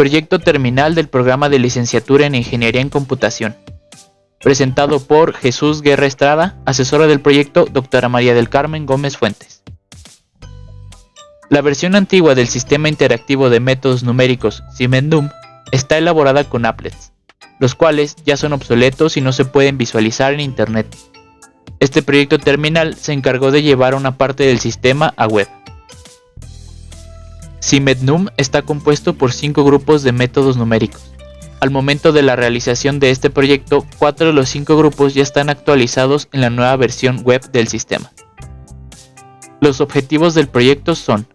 Proyecto terminal del programa de licenciatura en Ingeniería en Computación. Presentado por Jesús Guerra Estrada, asesora del proyecto Dra. María del Carmen Gómez Fuentes. La versión antigua del sistema interactivo de métodos numéricos CIMEDNUM está elaborada con applets, los cuales ya son obsoletos y no se pueden visualizar en internet. Este proyecto terminal se encargó de llevar una parte del sistema a web. CIMEDNUM está compuesto por 5 grupos de métodos numéricos. Al momento de la realización de este proyecto, 4 de los 5 grupos ya están actualizados en la nueva versión web del sistema. Los objetivos del proyecto son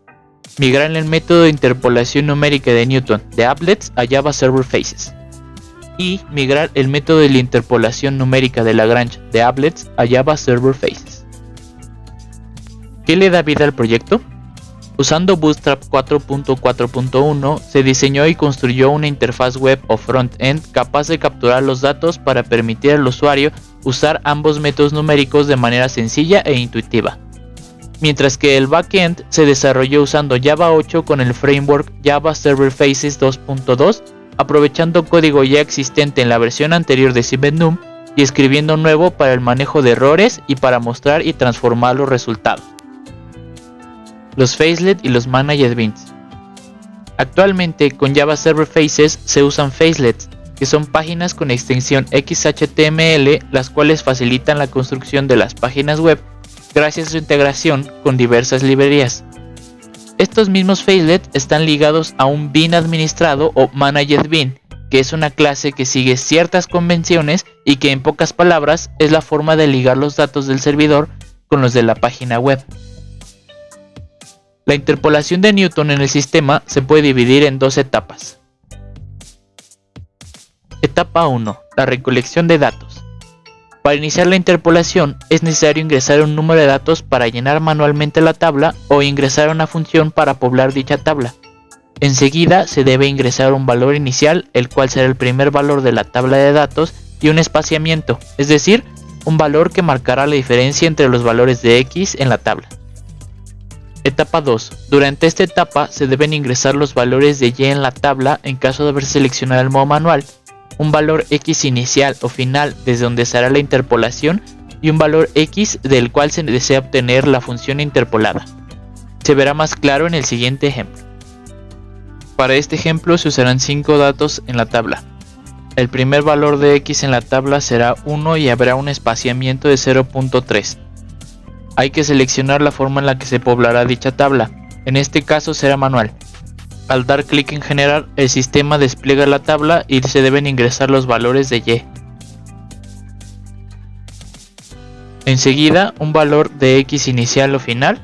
migrar el método de interpolación numérica de Newton de applets a Java Server Faces y migrar el método de la interpolación numérica de Lagrange de applets a Java Server Faces. ¿Qué le da vida al proyecto? Usando Bootstrap 4.4.1 se diseñó y construyó una interfaz web o front-end capaz de capturar los datos para permitir al usuario usar ambos métodos numéricos de manera sencilla e intuitiva. Mientras que el backend se desarrolló usando Java 8 con el framework Java Server Faces 2.2, aprovechando código ya existente en la versión anterior de CIMEDNUM y escribiendo nuevo para el manejo de errores y para mostrar y transformar los resultados. Los Facelet y los Managed Beans. Actualmente con Java Server Faces se usan Facelets, que son páginas con extensión XHTML, las cuales facilitan la construcción de las páginas web gracias a su integración con diversas librerías. Estos mismos Facelets están ligados a un bean administrado o Managed Bean, que es una clase que sigue ciertas convenciones y que en pocas palabras es la forma de ligar los datos del servidor con los de la página web. La interpolación de Newton en el sistema se puede dividir en 2 etapas. Etapa 1. La recolección de datos. Para iniciar la interpolación es necesario ingresar un número de datos para llenar manualmente la tabla o ingresar una función para poblar dicha tabla. Enseguida se debe ingresar un valor inicial, el cual será el primer valor de la tabla de datos, y un espaciamiento, es decir, un valor que marcará la diferencia entre los valores de X en la tabla. Etapa 2. Durante esta etapa se deben ingresar los valores de Y en la tabla en caso de haber seleccionado el modo manual, un valor X inicial o final desde donde se hará la interpolación y un valor X del cual se desea obtener la función interpolada. Se verá más claro en el siguiente ejemplo. Para este ejemplo se usarán 5 datos en la tabla. El primer valor de X en la tabla será 1 y habrá un espaciamiento de 0.3. Hay que seleccionar la forma en la que se poblará dicha tabla, en este caso será manual. Al dar clic en generar, el sistema despliega la tabla y se deben ingresar los valores de Y. Enseguida, un valor de X inicial o final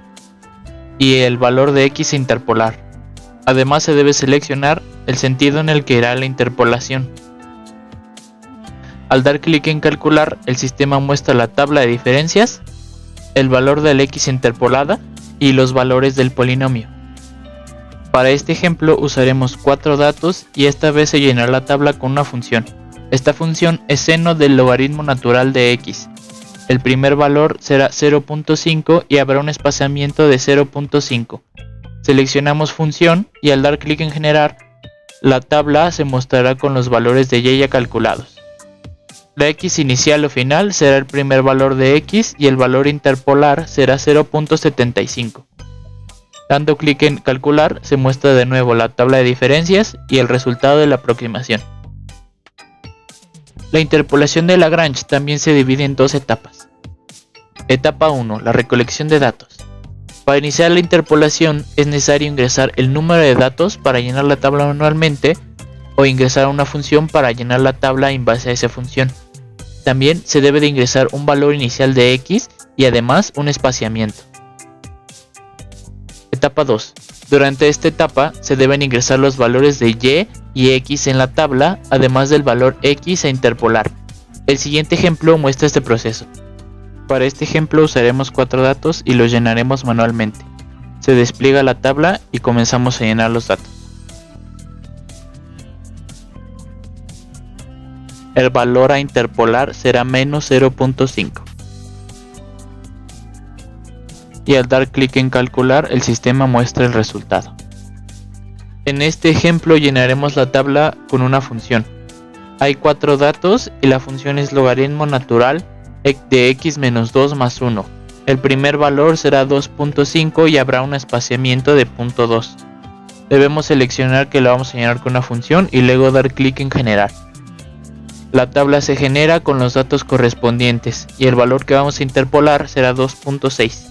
y el valor de X a interpolar. Además se debe seleccionar el sentido en el que irá la interpolación. Al dar clic en calcular, el sistema muestra la tabla de diferencias, el valor del X interpolada y los valores del polinomio. Para este ejemplo usaremos 4 datos y esta vez se llenará la tabla con una función. Esta función es seno del logaritmo natural de X. El primer valor será 0.5 y habrá un espaciamiento de 0.5. Seleccionamos función y al dar clic en generar, la tabla se mostrará con los valores de Y ya calculados. La X inicial o final será el primer valor de X y el valor interpolar será 0.75. Dando clic en calcular se muestra de nuevo la tabla de diferencias y el resultado de la aproximación. La interpolación de Lagrange también se divide en 2 etapas. Etapa 1. La recolección de datos. Para iniciar la interpolación es necesario ingresar el número de datos para llenar la tabla manualmente o ingresar una función para llenar la tabla en base a esa función. También se debe de ingresar un valor inicial de X y además un espaciamiento. Etapa 2. Durante esta etapa se deben ingresar los valores de Y y X en la tabla, además del valor X a interpolar. El siguiente ejemplo muestra este proceso. Para este ejemplo usaremos 4 datos y los llenaremos manualmente. Se despliega la tabla y comenzamos a llenar los datos. El valor a interpolar será menos 0.5. Y al dar clic en calcular, el sistema muestra el resultado. En este ejemplo llenaremos la tabla con una función. Hay 4 datos y la función es logaritmo natural de x menos 2 más 1. El primer valor será 2.5 y habrá un espaciamiento de 0.2. Debemos seleccionar que lo vamos a llenar con una función y luego dar clic en generar. La tabla se genera con los datos correspondientes y el valor que vamos a interpolar será 2.6.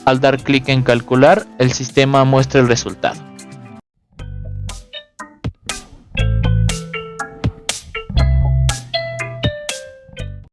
Al dar clic en calcular, el sistema muestra el resultado.